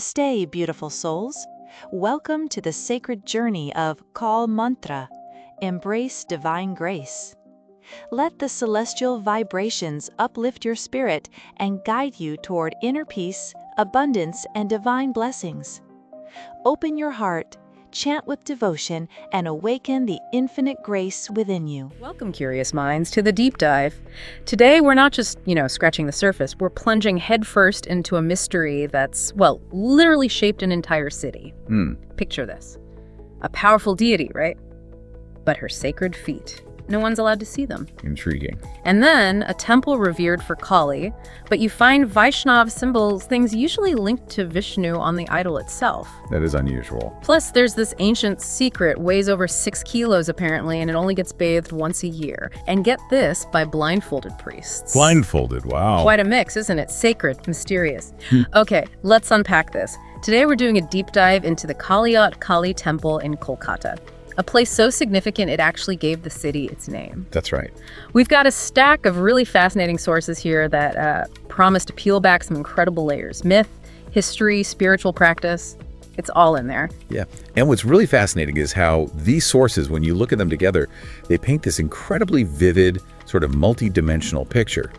Namaste, beautiful souls. Welcome to the sacred journey of Kal Mantra. Embrace divine grace. Let the celestial vibrations uplift your spirit and guide you toward inner peace, abundance, and divine blessings. Open your heart, chant with devotion, and awaken the infinite grace within you. Welcome, curious minds, to the deep dive. Today, we're not just, scratching the surface. We're plunging headfirst into a mystery that's, literally shaped an entire city. Picture this. A powerful deity, right? But her sacred feet. No one's allowed to see them. Intriguing. And then a temple revered for Kali, but you find Vaishnav symbols, things usually linked to Vishnu on the idol itself. That is unusual. Plus, there's this ancient secret, weighs over 6 kilos apparently, and it only gets bathed once a year. And get this, by blindfolded priests. Blindfolded, wow. Quite a mix, isn't it? Sacred, mysterious. Okay, let's unpack this. Today we're doing a deep dive into the Kalighat Kali Temple in Kolkata. A place so significant it actually gave the city its name. That's right. We've got a stack of really fascinating sources here that promise to peel back some incredible layers. Myth, history, spiritual practice, it's all in there. Yeah, and what's really fascinating is how these sources, when you look at them together, they paint this incredibly vivid, sort of multi-dimensional picture.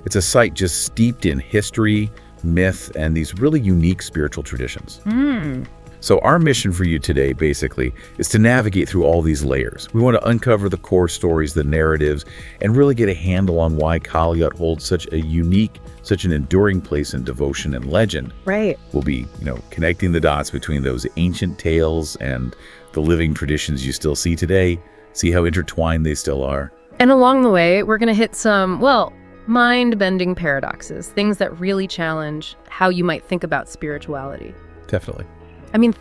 It's a site just steeped in history, myth, and these really unique spiritual traditions. So our mission for you today, basically, is to navigate through all these layers. We want to uncover the core stories, the narratives, and really get a handle on why Kalighat holds such a unique, such an enduring place in devotion and legend. Right. We'll be, connecting the dots between those ancient tales and the living traditions you still see today, see how intertwined they still are. And along the way, we're going to hit some, mind-bending paradoxes, things that really challenge how you might think about spirituality. Definitely.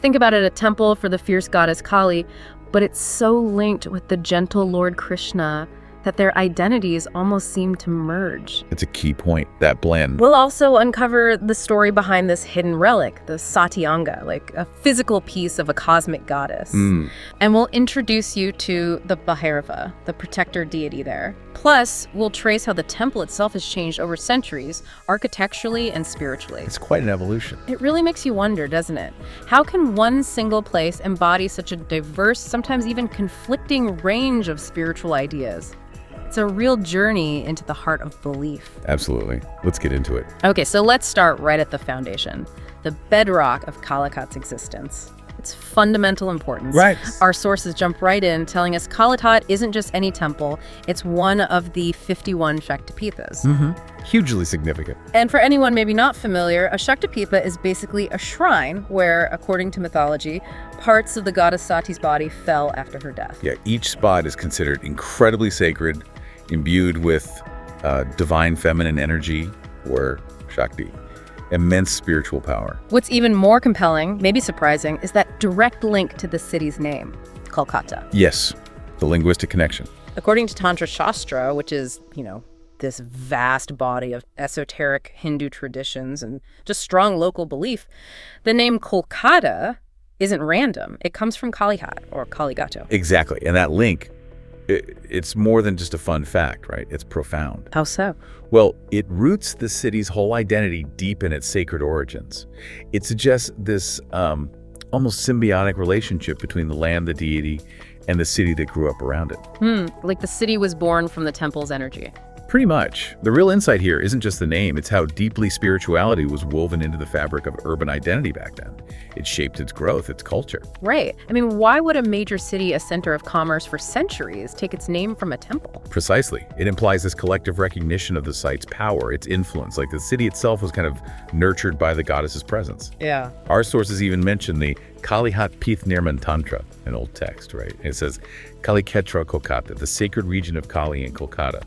Think about it, a temple for the fierce goddess Kali, but it's so linked with the gentle Lord Krishna that their identities almost seem to merge. It's a key point, that blend. We'll also uncover the story behind this hidden relic, the Satyanga, like a physical piece of a cosmic goddess. And we'll introduce you to the Bhairava, the protector deity there. Plus, we'll trace how the temple itself has changed over centuries, architecturally and spiritually. It's quite an evolution. It really makes you wonder, doesn't it? How can one single place embody such a diverse, sometimes even conflicting range of spiritual ideas? It's a real journey into the heart of belief. Absolutely. Let's get into it. Okay, so let's start right at the foundation, the bedrock of Kalighat's existence. Its fundamental importance. Right. Our sources jump right in, telling us Kalighat isn't just any temple, it's one of the 51 Shakti Peethas. Hugely significant. And for anyone maybe not familiar, a Shakti Peetha is basically a shrine where, according to mythology, parts of the Goddess Sati's body fell after her death. Yeah, each spot is considered incredibly sacred, imbued with divine feminine energy, or Shakti. Immense spiritual power. What's even more compelling, maybe surprising, is that direct link to the city's name, Kolkata. Yes, the linguistic connection. According to Tantra Shastra, which is, this vast body of esoteric Hindu traditions and just strong local belief, the name Kolkata isn't random. It comes from Kalighat, or Kaligato. Exactly, and that link, it's more than just a fun fact, right? It's profound. How so? Well, it roots the city's whole identity deep in its sacred origins. It suggests this almost symbiotic relationship between the land, the deity, and the city that grew up around it. Like the city was born from the temple's energy. Pretty much. The real insight here isn't just the name, it's how deeply spirituality was woven into the fabric of urban identity back then. It shaped its growth, its culture. Right. Why would a major city, a center of commerce for centuries, take its name from a temple? Precisely. It implies this collective recognition of the site's power, its influence, like the city itself was kind of nurtured by the goddess's presence. Yeah. Our sources even mention the Kalighat Peeth Nirman Tantra, an old text, right? It says, Kaliketra Kolkata, the sacred region of Kali in Kolkata.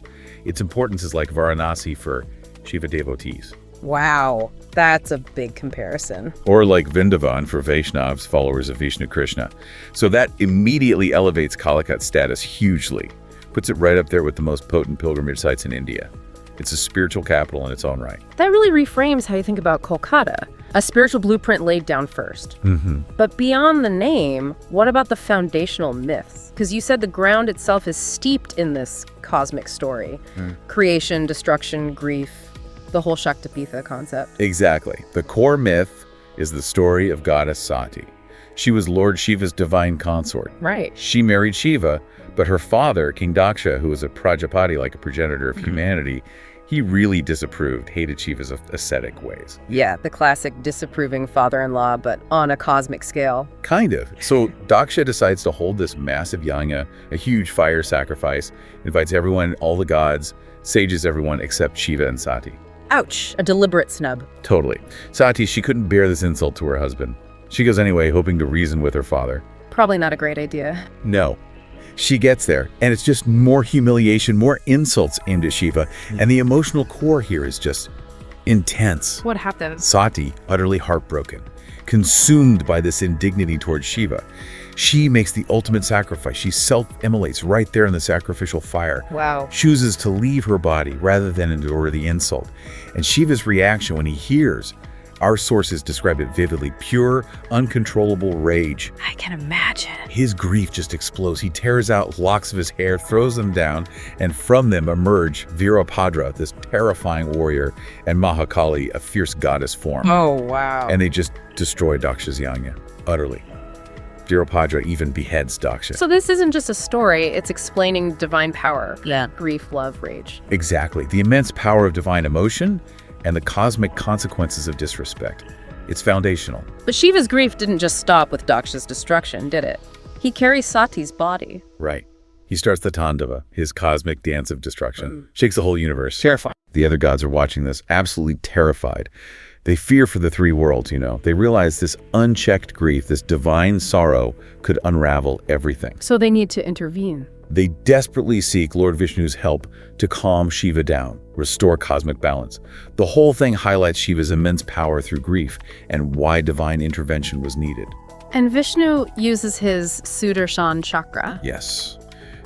Its importance is like Varanasi for Shiva devotees. Wow, that's a big comparison. Or like Vrindavan for Vaishnavs, followers of Vishnu Krishna. So that immediately elevates Kalighat's status hugely, puts it right up there with the most potent pilgrimage sites in India. It's a spiritual capital in its own right. That really reframes how you think about Kolkata, a spiritual blueprint laid down first. But beyond the name, what about the foundational myths? Because you said the ground itself is steeped in this cosmic story. Creation, destruction, grief, the whole Shakti Peetha concept. Exactly. The core myth is the story of Goddess Sati. She was Lord Shiva's divine consort. Right. She married Shiva, but her father, King Daksha, who was a Prajapati, like a progenitor of humanity, he really disapproved, hated Shiva's ascetic ways. Yeah, the classic disapproving father-in-law, but on a cosmic scale. Kind of. So Daksha decides to hold this massive yajna, a huge fire sacrifice, invites everyone, all the gods, sages everyone except Shiva and Sati. Ouch, a deliberate snub. Totally. Sati, she couldn't bear this insult to her husband. She goes anyway, hoping to reason with her father. Probably not a great idea. No. She gets there, and it's just more humiliation, more insults aimed at Shiva, and the emotional core here is just intense. What happens? Sati, utterly heartbroken, consumed by this indignity towards Shiva. She makes the ultimate sacrifice. She self-immolates right there in the sacrificial fire. Wow. Chooses to leave her body rather than endure the insult. And Shiva's reaction when he hears, our sources describe it vividly, pure, uncontrollable rage. I can imagine. His grief just explodes. He tears out locks of his hair, throws them down, and from them emerge Virabhadra, this terrifying warrior, and Mahakali, a fierce goddess form. Oh, wow. And they just destroy Daksha's yajna, utterly. Virabhadra even beheads Daksha. So this isn't just a story, it's explaining divine power. Yeah. Grief, love, rage. Exactly. The immense power of divine emotion and the cosmic consequences of disrespect. It's foundational. But Shiva's grief didn't just stop with Daksha's destruction, did it? He carries Sati's body. Right. He starts the Tandava, his cosmic dance of destruction. Shakes the whole universe. Terrifying. The other gods are watching this, absolutely terrified. They fear for the three worlds, you know. They realize this unchecked grief, this divine sorrow, could unravel everything. So they need to intervene. They desperately seek Lord Vishnu's help to calm Shiva down, restore cosmic balance. The whole thing highlights Shiva's immense power through grief and why divine intervention was needed. And Vishnu uses his Sudarshan chakra. Yes,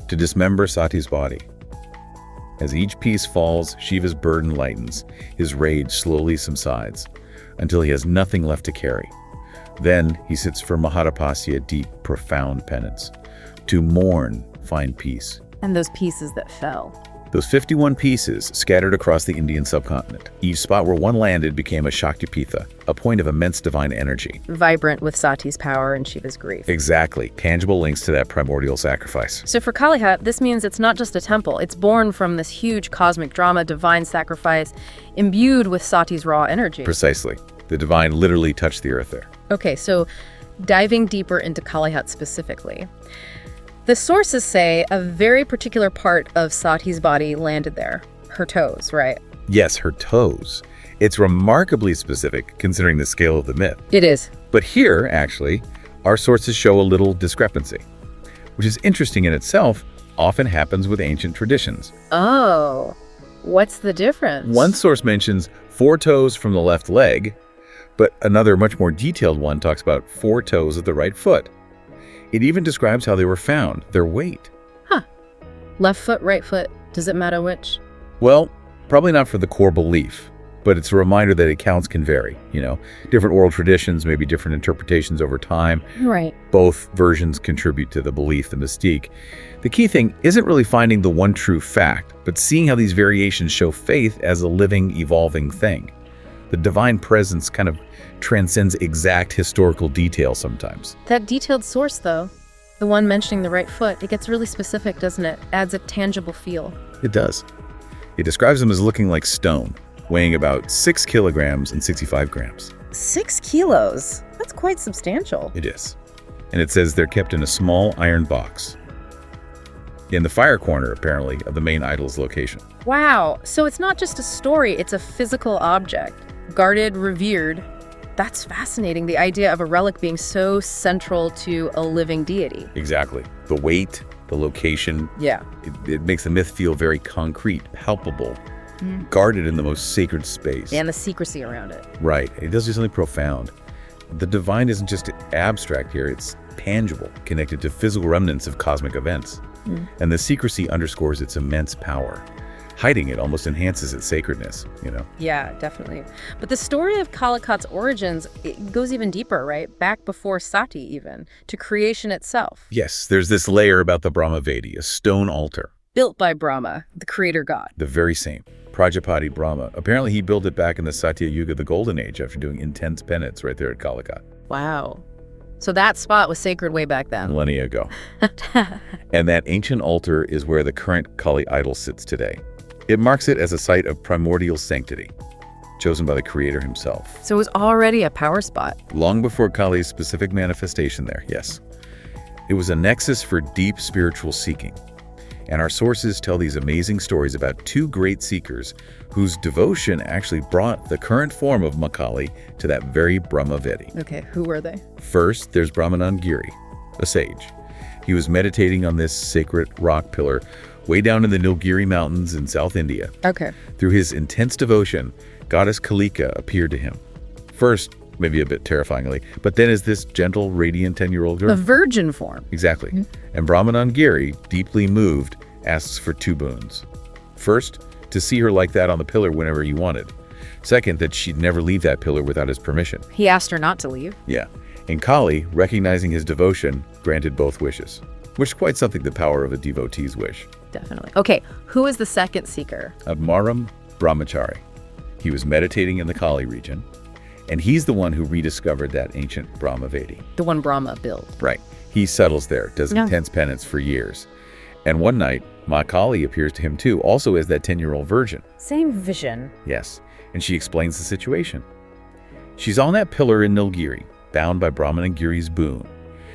to dismember Sati's body. As each piece falls, Shiva's burden lightens. His rage slowly subsides until he has nothing left to carry. Then he sits for Mahatapasya, deep, profound penance. To mourn, find peace. And those pieces that fell. Those 51 pieces scattered across the Indian subcontinent. Each spot where one landed became a Shakti Peetha, a point of immense divine energy. Vibrant with Sati's power and Shiva's grief. Exactly. Tangible links to that primordial sacrifice. So for Kalighat, this means it's not just a temple. It's born from this huge cosmic drama, divine sacrifice, imbued with Sati's raw energy. Precisely. The divine literally touched the earth there. Okay, so diving deeper into Kalighat specifically. The sources say a very particular part of Sati's body landed there. Her toes, right? Yes, her toes. It's remarkably specific considering the scale of the myth. It is. But here, actually, our sources show a little discrepancy, which is interesting in itself, often happens with ancient traditions. Oh, what's the difference? One source mentions 4 toes from the left leg, but another much more detailed one talks about 4 toes of the right foot. It even describes how they were found, their weight. Huh. Left foot, right foot, does it matter which? Well, probably not for the core belief, but it's a reminder that accounts can vary. You know, different oral traditions, maybe different interpretations over time. Right. Both versions contribute to the belief, the mystique. The key thing isn't really finding the one true fact, but seeing how these variations show faith as a living, evolving thing. The divine presence kind of transcends exact historical detail sometimes. That detailed source, though, the one mentioning the right foot, it gets really specific, doesn't it? Adds a tangible feel. It does. It describes them as looking like stone, weighing about 6 kilograms and 65 grams. 6 kilos? That's quite substantial. It is. And it says they're kept in a small iron box in the fire corner, apparently, of the main idol's location. Wow. So it's not just a story, it's a physical object. Guarded, revered. That's fascinating, the idea of a relic being so central to a living deity. Exactly. The weight, the location. Yeah. It makes the myth feel very concrete, palpable, guarded in the most sacred space. And the secrecy around it. Right. It does do something profound. The divine isn't just abstract here, it's tangible, connected to physical remnants of cosmic events. And the secrecy underscores its immense power. Hiding it almost enhances its sacredness, you know? Yeah, definitely. But the story of Kalighat's origins, it goes even deeper, right? Back before Sati even, to creation itself. Yes, there's this layer about the Brahmavedi, a stone altar. built by Brahma, the creator god. The very same. Prajapati Brahma. Apparently he built it back in the Satya Yuga, the Golden Age, after doing intense penance right there at Kalighat. Wow. So that spot was sacred way back then. Millennia ago. And that ancient altar is where the current Kali idol sits today. It marks it as a site of primordial sanctity, chosen by the creator himself. So it was already a power spot. Long before Kali's specific manifestation there, yes. It was a nexus for deep spiritual seeking. And our sources tell these amazing stories about two great seekers whose devotion actually brought the current form of Makali to that very Brahmavedi. Okay, who were they? First, there's Brahmanand Giri, a sage. He was meditating on this sacred rock pillar way down in the Nilgiri Mountains in South India. Okay. Through his intense devotion, Goddess Kalika appeared to him. First, maybe a bit terrifyingly, but then as this gentle, radiant 10-year-old girl. A virgin form. Exactly. And Brahmanand Giri, deeply moved, asks for two boons. First, to see her like that on the pillar whenever he wanted. Second, that she'd never leave that pillar without his permission. He asked her not to leave. Yeah. And Kali, recognizing his devotion, granted both wishes, which is quite something the power of a devotee's wish. Definitely. Okay, who is the second seeker? Admaram Brahmachari. He was meditating in the Kali region, and he's the one who rediscovered that ancient Brahmavedi. The one Brahma built. Right. He settles there, does intense penance for years. And one night, Ma Kali appears to him too, also as that 10-year-old virgin. Same vision. Yes. And she explains the situation. She's on that pillar in Nilgiri, bound by Brahmanand Giri's boon.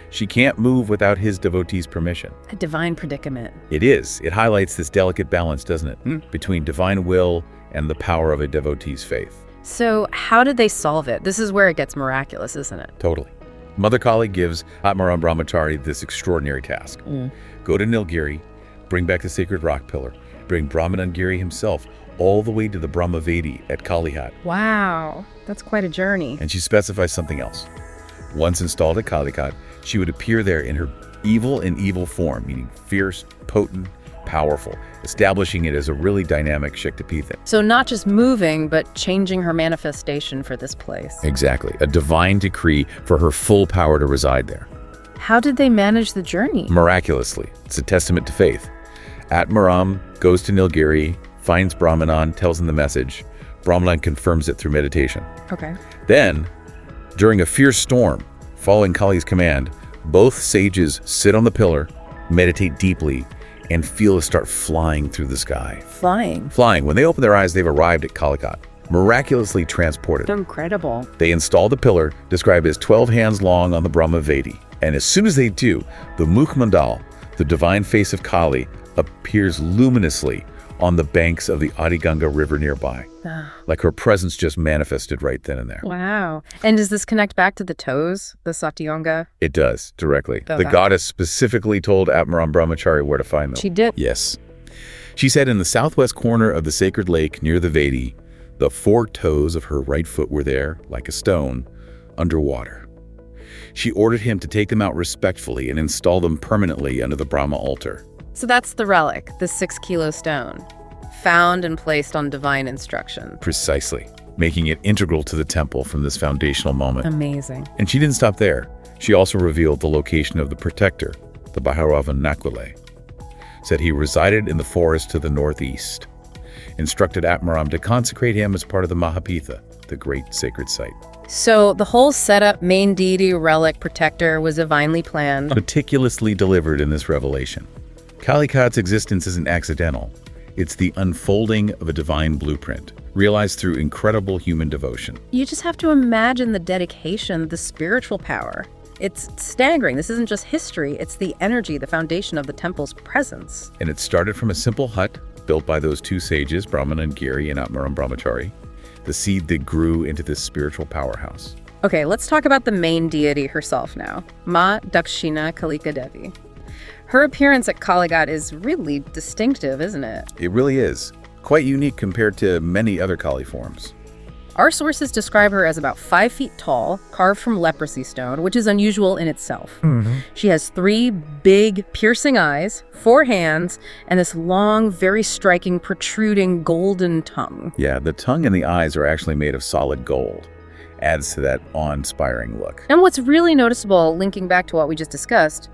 She can't move without his devotee's permission. A divine predicament. It is. It highlights this delicate balance, doesn't it? Between divine will and the power of a devotee's faith. So how did they solve it? This is where it gets miraculous, isn't it? Totally. Mother Kali gives Atmaram Brahmachari this extraordinary task. Go to Nilgiri, bring back the sacred rock pillar, bring Brahmanand Giri himself all the way to the Brahmavedi at Kalighat. Wow, that's quite a journey. And she specifies something else. Once installed at Kalighat, she would appear there in her evil form, meaning fierce, potent, powerful, establishing it as a really dynamic Shakti Peetha. So not just moving, but changing her manifestation for this place. Exactly. A divine decree for her full power to reside there. How did they manage the journey? Miraculously. It's a testament to faith. Atmaram goes to Nilgiri, finds Brahmanand, tells him the message. Brahmanand confirms it through meditation. Okay. Then, during a fierce storm, following Kali's command, both sages sit on the pillar, meditate deeply, and feel it start flying through the sky. Flying. When they open their eyes, they've arrived at Kalighat, miraculously transported. Incredible. They install the pillar, described as 12 hands long on the Brahmavedi. And as soon as they do, the Mukhmandal, the divine face of Kali, appears luminously on the banks of the Adiganga River nearby. Like her presence just manifested right then and there. Wow. And does this connect back to the toes, the Satyanga? It does, directly. The goddess specifically told Atmaram Brahmachari where to find them. She did? Yes. She said in the southwest corner of the sacred lake near the Vedi, the 4 toes of her right foot were there, like a stone, underwater. She ordered him to take them out respectfully and install them permanently under the Brahma altar. So that's the relic, the 6-kilo stone, found and placed on divine instruction. Precisely, making it integral to the temple from this foundational moment. Amazing. And she didn't stop there. She also revealed the location of the protector, the Bhairava Nakwale. Said he resided in the forest to the northeast. Instructed Atmaram to consecrate him as part of the Mahapitha, the great sacred site. So the whole setup, main deity, relic, protector, was divinely planned. Meticulously delivered in this revelation. Kalighat's existence isn't accidental. It's the unfolding of a divine blueprint, realized through incredible human devotion. You just have to imagine the dedication, the spiritual power. It's staggering. This isn't just history. It's the energy, the foundation of the temple's presence. And it started from a simple hut built by those 2 sages, Brahmanand Giri and Atmaram Brahmachari, the seed that grew into this spiritual powerhouse. Okay, let's talk about the main deity herself now, Ma Dakshina Kalika Devi. Her appearance at Kalighat is really distinctive, isn't it? It really is. Quite unique compared to many other Kali forms. Our sources describe her as about 5 feet tall, carved from leprosy stone, which is unusual in itself. She has 3 big, piercing eyes, 4 hands, and this long, very striking, protruding golden tongue. Yeah, the tongue and the eyes are actually made of solid gold. Adds to that awe-inspiring look. And what's really noticeable, linking back to what we just discussed,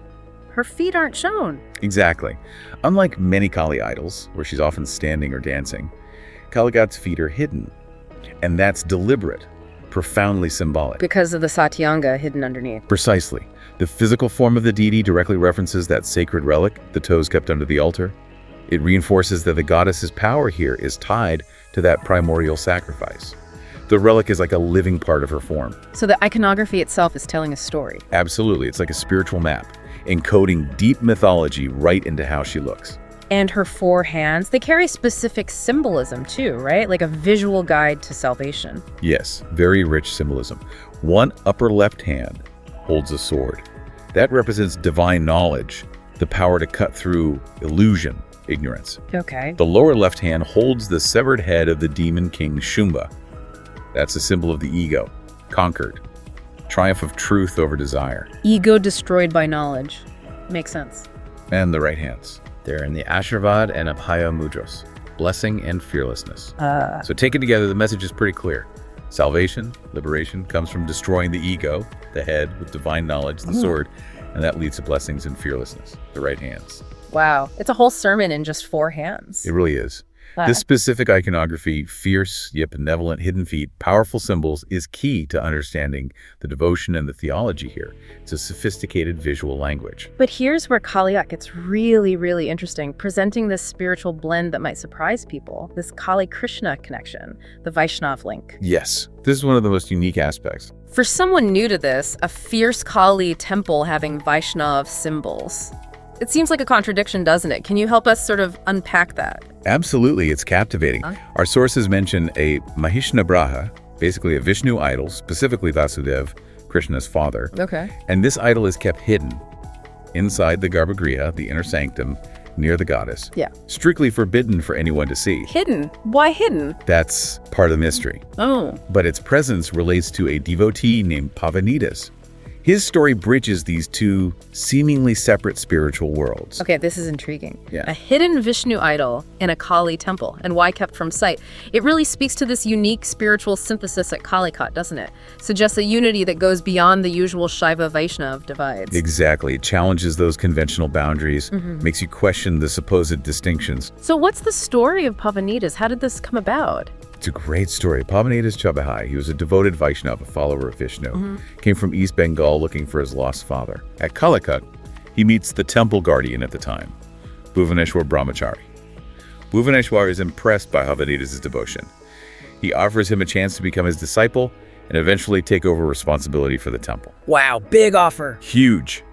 her feet aren't shown. Exactly. Unlike many Kali idols, where she's often standing or dancing, Kalighat's feet are hidden. And that's deliberate, profoundly symbolic. Because of the Satyanga hidden underneath. Precisely. The physical form of the deity directly references that sacred relic, the toes kept under the altar. It reinforces that the goddess's power here is tied to that primordial sacrifice. The relic is like a living part of her form. So the iconography itself is telling a story. Absolutely. It's like a spiritual map, encoding deep mythology right into how she looks. And her 4 hands, they carry specific symbolism too, right? Like a visual guide to salvation. Yes, very rich symbolism. One upper left hand holds a sword. That represents divine knowledge, the power to cut through illusion, ignorance. Okay. The lower left hand holds the severed head of the demon king Shumba. That's a symbol of the ego, conquered, triumph of truth over desire. Ego destroyed by knowledge. Makes sense. And the right hands. They're in the Ashirvad and Abhaya mudras, blessing and fearlessness. So taken together, the message is pretty clear. Salvation, liberation, comes from destroying the ego, the head with divine knowledge, the sword, and that leads to blessings and fearlessness, the right hands. Wow. It's a whole sermon in just 4 hands. It really is. This specific iconography, fierce yet benevolent hidden feet, powerful symbols, is key to understanding the devotion and the theology here. It's a sophisticated visual language. But here's where Kalighat gets really, really interesting, presenting this spiritual blend that might surprise people, this Kali-Krishna connection, the Vaishnav link. Yes, this is one of the most unique aspects. For someone new to this, a fierce Kali temple having Vaishnav symbols. It seems like a contradiction, doesn't it? Can you help us sort of unpack that? Absolutely, it's captivating. Our sources mention a Mahishnabhraha, basically a Vishnu idol, specifically Vasudev, Krishna's father. Okay. And this idol is kept hidden inside the Garbhagriha, the inner sanctum, near the goddess. Yeah. Strictly forbidden for anyone to see. Hidden? Why hidden? That's part of the mystery. Oh. But its presence relates to a devotee named Pavanidas. His story bridges these two seemingly separate spiritual worlds. Okay, this is intriguing. Yeah. A hidden Vishnu idol in a Kali temple, and why kept from sight? It really speaks to this unique spiritual synthesis at Kalighat, doesn't it? Suggests a unity that goes beyond the usual Shaiva-Vaishnav divides. Exactly. It challenges those conventional boundaries, makes you question the supposed distinctions. So what's the story of Pavanidas? How did this come about? It's a great story. Pavanidas Chabahai, he was a devoted Vaishnava, a follower of Vishnu, came from East Bengal looking for his lost father. At Kalighat, he meets the temple guardian at the time, Bhuvaneshwar Brahmachari. Bhuvaneshwar is impressed by Pavanidas' devotion. He offers him a chance to become his disciple and eventually take over responsibility for the temple. Wow, big offer. Huge.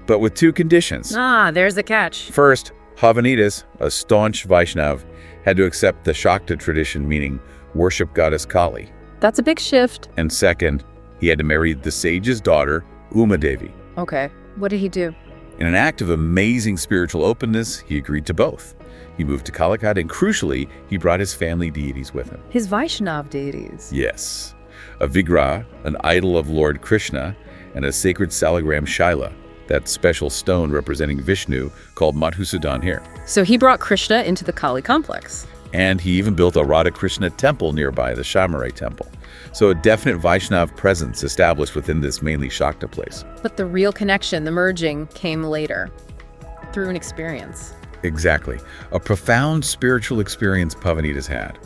But with 2 conditions. Ah, there's the catch. First, Pavanidas, a staunch Vaishnav, had to accept the Shakti tradition, meaning worship goddess Kali. That's a big shift. And second, he had to marry the sage's daughter, Uma Devi. Okay, what did he do? In an act of amazing spiritual openness, he agreed to both. He moved to Kalighat, and crucially, he brought his family deities with him. His Vaishnav deities. Yes, a Vigraha, an idol of Lord Krishna, and a sacred salagram Shaila, that special stone representing Vishnu called Madhusudan here. So he brought Krishna into the Kali complex. And he even built a Radha Krishna temple nearby, the Shamarai temple. So a definite Vaishnav presence established within this mainly Shakta place. But the real connection, the merging, came later, through an experience. Exactly. A profound spiritual experience Pavanidas had.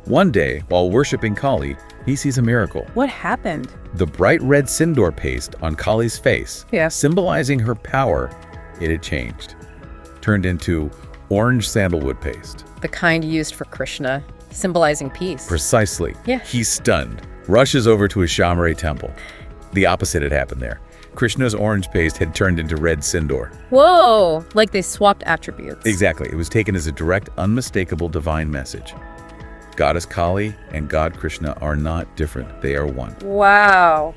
One day, while worshiping Kali, he sees a miracle. What happened? The bright red sindoor paste on Kali's face, symbolizing her power, it had changed. Turned into orange sandalwood paste. The kind used for Krishna, symbolizing peace. Precisely. Yeah. He's stunned, rushes over to his Shamarai temple. The opposite had happened there. Krishna's orange paste had turned into red sindoor. Whoa! Like they swapped attributes. Exactly. It was taken as a direct, unmistakable divine message. Goddess Kali and God Krishna are not different. They are one. Wow.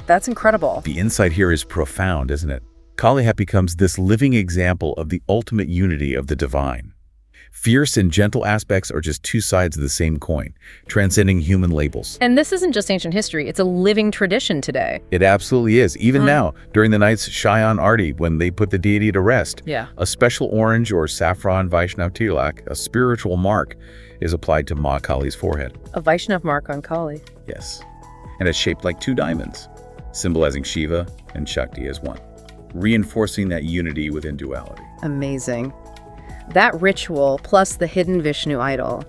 That's incredible. The insight here is profound, isn't it? Kalighat becomes this living example of the ultimate unity of the divine. Fierce and gentle aspects are just 2 sides of the same coin, transcending human labels. And this isn't just ancient history, it's a living tradition today. It absolutely is. Even now, during the night's Shayan Arti, when they put the deity to rest, a special orange or saffron Vaishnav tilak, a spiritual mark, is applied to Ma Kali's forehead. A Vaishnav mark on Kali. Yes. And it's shaped like 2 diamonds, symbolizing Shiva and Shakti as one. reinforcing that unity within duality. Amazing. That ritual plus the hidden Vishnu idol,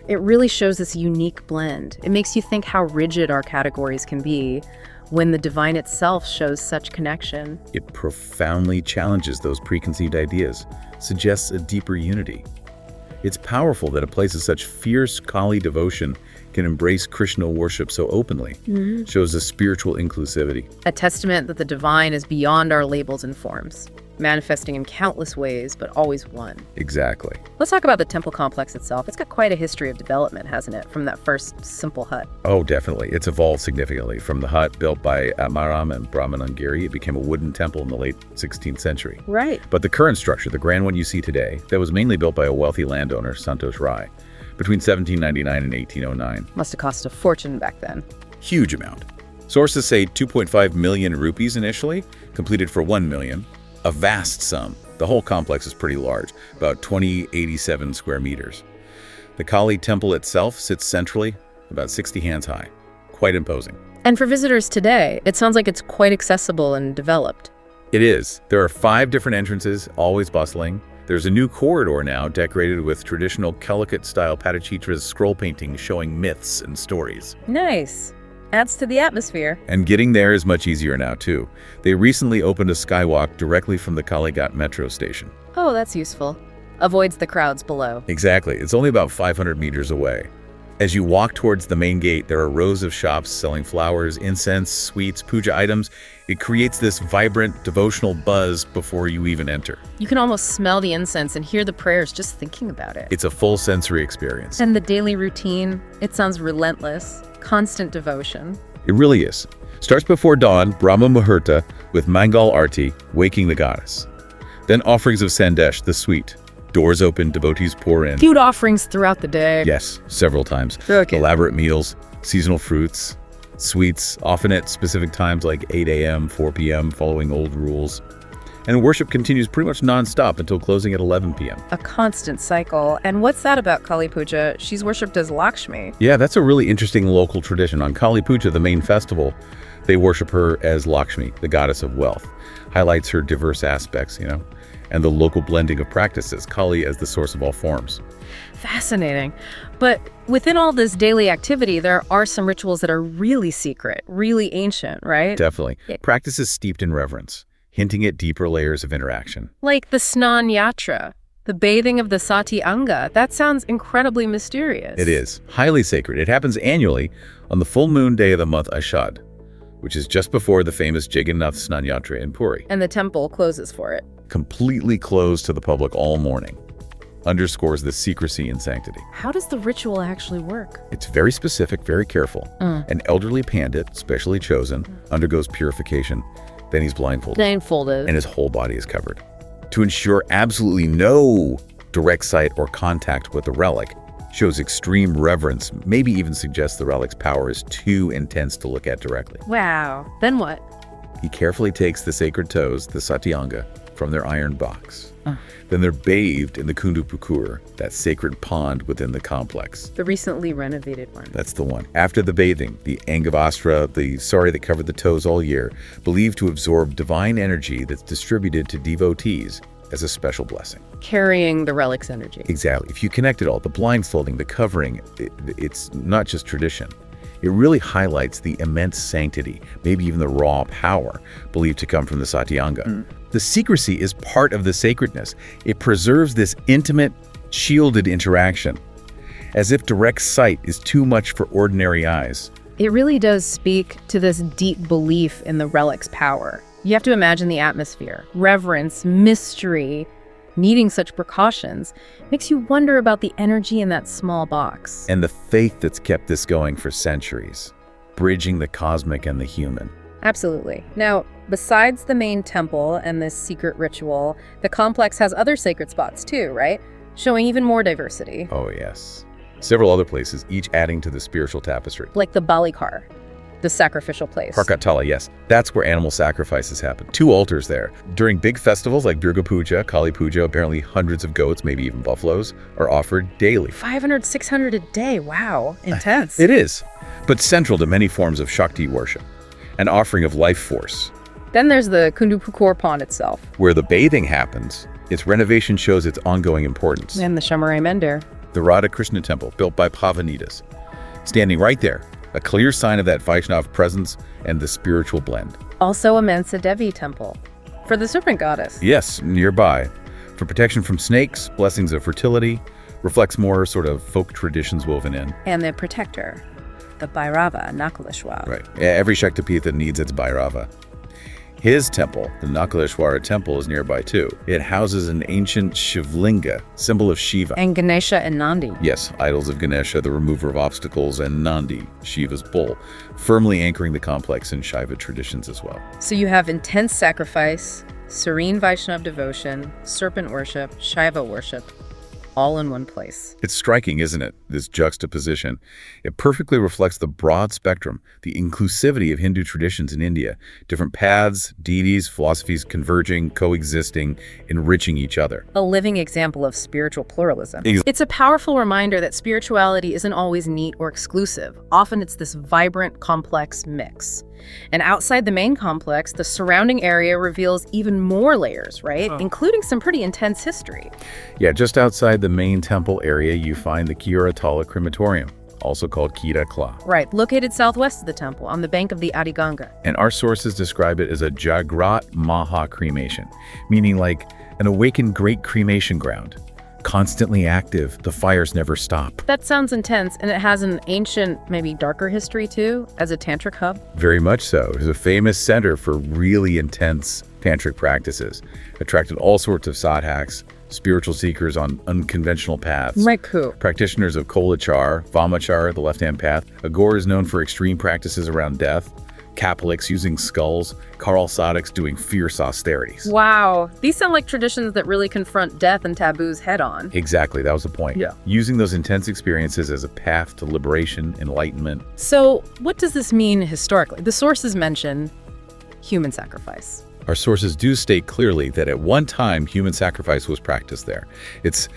it really shows this unique blend. It makes you think how rigid our categories can be when the divine itself shows such connection. It profoundly challenges those preconceived ideas, suggests a deeper unity. It's powerful that a place of such fierce Kali devotion can embrace Krishna worship so openly, shows a spiritual inclusivity. A testament that the divine is beyond our labels and forms, manifesting in countless ways, but always one. Exactly. Let's talk about the temple complex itself. It's got quite a history of development, hasn't it, from that first simple hut? Oh, definitely. It's evolved significantly. From the hut built by Atmaram and Brahmanangiri, it became a wooden temple in the late 16th century. Right. But the current structure, the grand one you see today, that was mainly built by a wealthy landowner, Santosh Rai, between 1799 and 1809. Must have cost a fortune back then. Huge amount. Sources say 2.5 million rupees initially, completed for 1 million. A vast sum. The whole complex is pretty large, about 2,087 square meters. The Kali Temple itself sits centrally, about 60 hands high. Quite imposing. And for visitors today, it sounds like it's quite accessible and developed. It is. There are 5 different entrances, always bustling. There's a new corridor now decorated with traditional Kalighat-style Patachitras scroll paintings showing myths and stories. Nice. Adds to the atmosphere. And getting there is much easier now, too. They recently opened a skywalk directly from the Kalighat metro station. Oh, that's useful. Avoids the crowds below. Exactly. It's only about 500 meters away. As you walk towards the main gate, there are rows of shops selling flowers, incense, sweets, puja items. It creates this vibrant, devotional buzz before you even enter. You can almost smell the incense and hear the prayers just thinking about it. It's a full sensory experience. And the daily routine, it sounds relentless. Constant devotion. It really is. Starts before dawn, Brahma Muhurta, with Mangal Arti, waking the goddess. Then offerings of Sandesh, the sweet. Doors open, devotees pour in. Food offerings throughout the day. Yes, several times. Okay. Elaborate meals, seasonal fruits, sweets, often at specific times like 8 a.m., 4 p.m., following old rules. And worship continues pretty much non-stop until closing at 11 p.m. A constant cycle. And what's that about Kali Puja? She's worshipped as Lakshmi. Yeah, that's a really interesting local tradition. On Kali Puja, the main festival, they worship her as Lakshmi, the goddess of wealth. Highlights her diverse aspects, and the local blending of practices, Kali as the source of all forms. Fascinating. But within all this daily activity, there are some rituals that are really secret, really ancient, right? Definitely. Yeah. Practices steeped in reverence, hinting at deeper layers of interaction. Like the Snan Yatra, the bathing of the Sati Anga. That sounds incredibly mysterious. It is. Highly sacred. It happens annually on the full moon day of the month Ashad, which is just before the famous Jagannath Snan Yatra in Puri. And the temple closes for it. Completely closed to the public all morning. Underscores the secrecy and sanctity. How does the ritual actually work? It's very specific, very careful. An elderly pandit, specially chosen, undergoes purification. Then he's blindfolded. And his whole body is covered. To ensure absolutely no direct sight or contact with the relic, shows extreme reverence, maybe even suggests the relic's power is too intense to look at directly. Wow. Then what? He carefully takes the sacred toes, the Satyanga, from their iron box. Then they're bathed in the Kundu Pukur, that sacred pond within the complex. The recently renovated one. That's the one. After the bathing, the Angavastra, the sari that covered the toes all year, believed to absorb divine energy that's distributed to devotees as a special blessing. Carrying the relic's energy. Exactly. If you connect it all, the blindfolding, the covering, it's not just tradition. It really highlights the immense sanctity, maybe even the raw power, believed to come from the Satyanga. The secrecy is part of the sacredness. It preserves this intimate, shielded interaction, as if direct sight is too much for ordinary eyes. It really does speak to this deep belief in the relic's power. You have to imagine the atmosphere, reverence, mystery, needing such precautions. Makes you wonder about the energy in that small box. And the faith that's kept this going for centuries, bridging the cosmic and the human. Absolutely. Now, besides the main temple and this secret ritual, the complex has other sacred spots too, right? Showing even more diversity. Oh, yes. Several other places, each adding to the spiritual tapestry. Like the Balikar, the sacrificial place. Karkatala, yes. That's where animal sacrifices happen. 2 altars there. During big festivals like Durga Puja, Kali Puja, apparently hundreds of goats, maybe even buffaloes, are offered daily. 500, 600 a day. Wow. Intense. It is. But central to many forms of Shakti worship. An offering of life force. Then there's the Kundupukur pond itself. Where the bathing happens, its renovation shows its ongoing importance. And the Shamarai Mendir. The Radha Krishna temple, built by Pavanidas. Standing right there, a clear sign of that Vaishnava presence and the spiritual blend. Also a Mansa Devi temple for the serpent goddess. Yes, nearby. For protection from snakes, blessings of fertility, reflects more sort of folk traditions woven in. And the protector, the Bhairava, Nakaleshwar. Right. Every Shakti Peetha needs its Bhairava. His temple, the Nakaleshwara temple, is nearby too. It houses an ancient Shivlinga, symbol of Shiva. And Ganesha and Nandi. Yes, idols of Ganesha, the remover of obstacles, and Nandi, Shiva's bull, firmly anchoring the complex in Shaiva traditions as well. So you have intense sacrifice, serene Vaishnava devotion, serpent worship, Shaiva worship, all in one place. It's striking, isn't it, this juxtaposition? It perfectly reflects the broad spectrum, the inclusivity of Hindu traditions in India. Different paths, deities, philosophies converging, coexisting, enriching each other. A living example of spiritual pluralism. It's a powerful reminder that spirituality isn't always neat or exclusive. Often it's this vibrant, complex mix. And outside the main complex, the surrounding area reveals even more layers, right? Including some pretty intense history. Yeah, just outside the main temple area, you find the Kiratala crematorium, also called Kira Kla. Right, located southwest of the temple, on the bank of the Adi Ganga. And our sources describe it as a Jagrat Maha cremation, meaning like an awakened great cremation ground. Constantly active, the fires never stop. That sounds intense, and it has an ancient, maybe darker history too, as a tantric hub. Very much so. It was a famous center for really intense tantric practices. Attracted all sorts of sadhaks, spiritual seekers on unconventional paths. Like who? Practitioners of Kolachar, Vamachar, the left-hand path. Agor is known for extreme practices around death. Catholics using skulls, Karl Sadaks doing fierce austerities. Wow. These sound like traditions that really confront death and taboos head-on. Exactly, that was the point. Yeah. Using those intense experiences as a path to liberation, enlightenment. So, what does this mean historically? The sources mention human sacrifice. Our sources do state clearly that at one time human sacrifice was practiced there. It's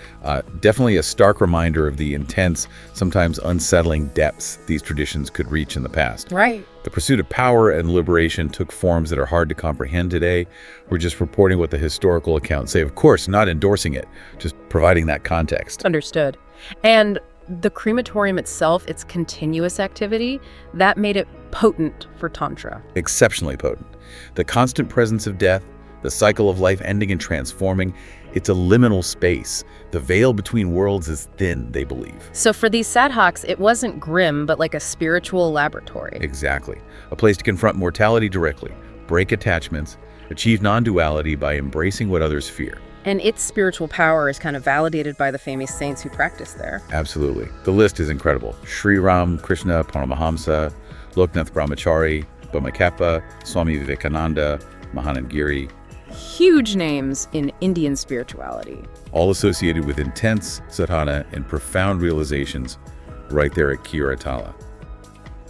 definitely a stark reminder of the intense, sometimes unsettling depths these traditions could reach in the past. Right. The pursuit of power and liberation took forms that are hard to comprehend today. We're just reporting what the historical accounts say. Of course, not endorsing it, just providing that context. Understood. And the crematorium itself, its continuous activity, that made it potent for Tantra. Exceptionally potent. The constant presence of death, the cycle of life ending and transforming, it's a liminal space. The veil between worlds is thin, they believe. So for these sadhaks, it wasn't grim, but like a spiritual laboratory. Exactly. A place to confront mortality directly, break attachments, achieve non-duality by embracing what others fear. And its spiritual power is kind of validated by the famous saints who practice there. Absolutely. The list is incredible. Sri Ram Krishna Paramahamsa, Loknath Brahmachari, Bhamakeppa, Swami Vivekananda, Mahanandgiri. Huge names in Indian spirituality. All associated with intense sadhana and profound realizations right there at Kiratala.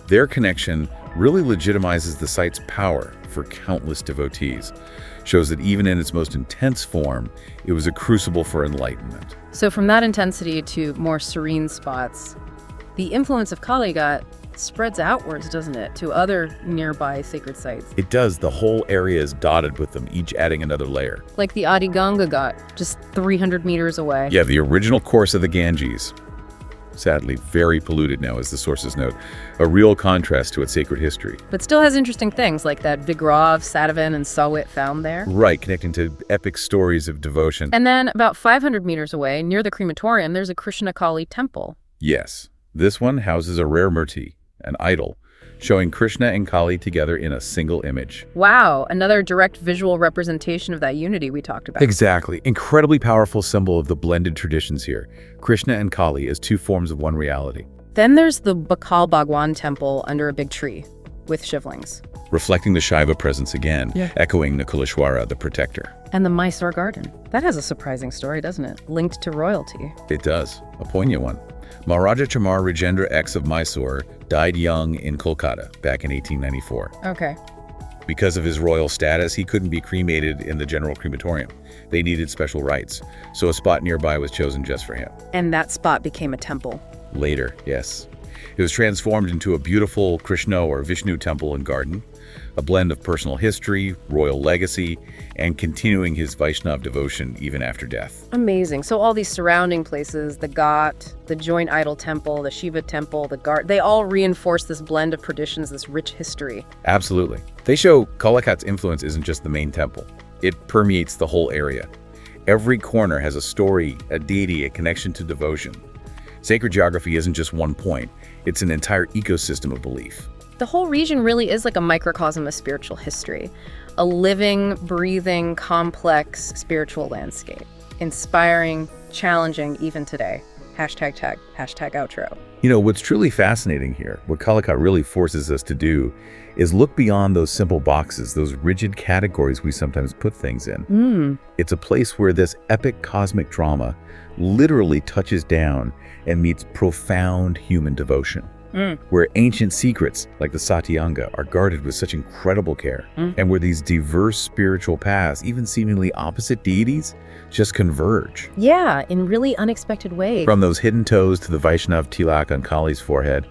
Their connection really legitimizes the site's power for countless devotees. Shows that even in its most intense form, it was a crucible for enlightenment. So from that intensity to more serene spots, the influence of Kalighat spreads outwards, doesn't it, to other nearby sacred sites? It does. The whole area is dotted with them, each adding another layer. Like the Adi Ganga Ghat, just 300 meters away. Yeah, the original course of the Ganges. Sadly, very polluted now, as the sources note. A real contrast to its sacred history. But still has interesting things, like that Vigrav of Satavan and Sawit found there. Right, connecting to epic stories of devotion. And then about 500 meters away, near the crematorium, there's a Krishna Kali temple. Yes, this one houses a rare murti, an idol, showing Krishna and Kali together in a single image. Wow, another direct visual representation of that unity we talked about. Exactly. Incredibly powerful symbol of the blended traditions here. Krishna and Kali as two forms of one reality. Then there's the Bakal Bhagwan temple under a big tree with shivlings. Reflecting the Shaiva presence again, echoing Nakuleshwara, the protector. And the Mysore garden. That has a surprising story, doesn't it? Linked to royalty. It does. A poignant one. Maharaja Chamar Rajendra X of Mysore died young in Kolkata back in 1894. Okay. Because of his royal status, he couldn't be cremated in the general crematorium. They needed special rites, so a spot nearby was chosen just for him. And that spot became a temple. Later, yes. It was transformed into a beautiful Krishna or Vishnu temple and garden. a blend of personal history, royal legacy, and continuing his Vaishnav devotion even after death. Amazing. So all these surrounding places, the Ghat, the joint idol temple, the Shiva temple, the Ghat, they all reinforce this blend of traditions, this rich history. Absolutely. They show Kalighat's influence isn't just the main temple. It permeates the whole area. Every corner has a story, a deity, a connection to devotion. Sacred geography isn't just one point. It's an entire ecosystem of belief. The whole region really is like a microcosm of spiritual history, a living, breathing, complex spiritual landscape. Inspiring, challenging, even today. Hashtag tag, hashtag outro. You know, what's truly fascinating here, what Kalighat really forces us to do, is look beyond those simple boxes, those rigid categories we sometimes put things in. It's a place where this epic cosmic drama literally touches down and meets profound human devotion. Where ancient secrets, like the Satyanga, are guarded with such incredible care, and where these diverse spiritual paths, even seemingly opposite deities, just converge. Yeah, in really unexpected ways. From those hidden toes to the Vaishnav tilak on Kali's forehead,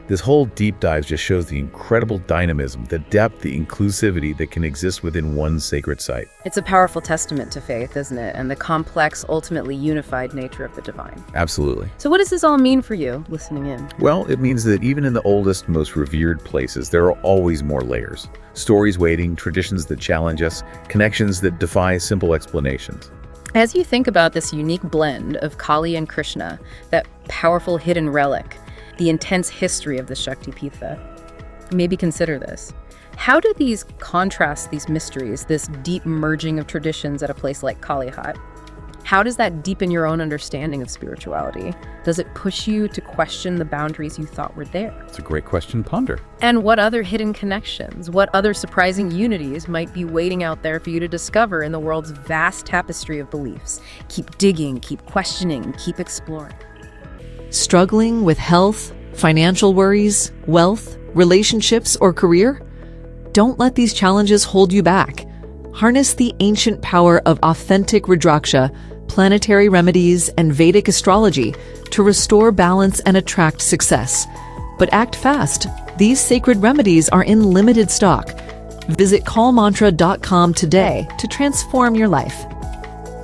this whole deep dive just shows the incredible dynamism, the depth, the inclusivity that can exist within one sacred site. It's a powerful testament to faith, isn't it? And the complex, ultimately unified nature of the divine. Absolutely. So what does this all mean for you, listening in? Well, it means that even in the oldest, most revered places, there are always more layers. Stories waiting, traditions that challenge us, connections that defy simple explanations. As you think about this unique blend of Kali and Krishna, that powerful hidden relic, the intense history of the Shakti Peetha, maybe consider this. How do these contrast, these mysteries, this deep merging of traditions at a place like Kalighat? How does that deepen your own understanding of spirituality? Does it push you to question the boundaries you thought were there? It's a great question to ponder. And what other hidden connections, what other surprising unities might be waiting out there for you to discover in the world's vast tapestry of beliefs? Keep digging, keep questioning, keep exploring. Struggling with health, financial worries, wealth, relationships, or career? Don't let these challenges hold you back. Harness the ancient power of authentic Rudraksha, planetary remedies, and Vedic astrology to restore balance and attract success. But act fast. These sacred remedies are in limited stock. Visit callmantra.com today to transform your life.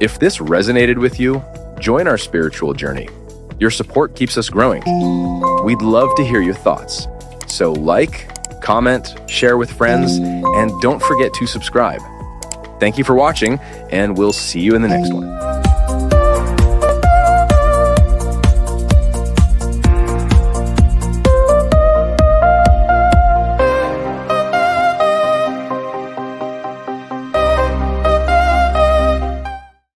If this resonated with you, join our spiritual journey. Your support keeps us growing. We'd love to hear your thoughts. So like, comment, share with friends, and don't forget to subscribe. Thank you for watching, and we'll see you in the next one.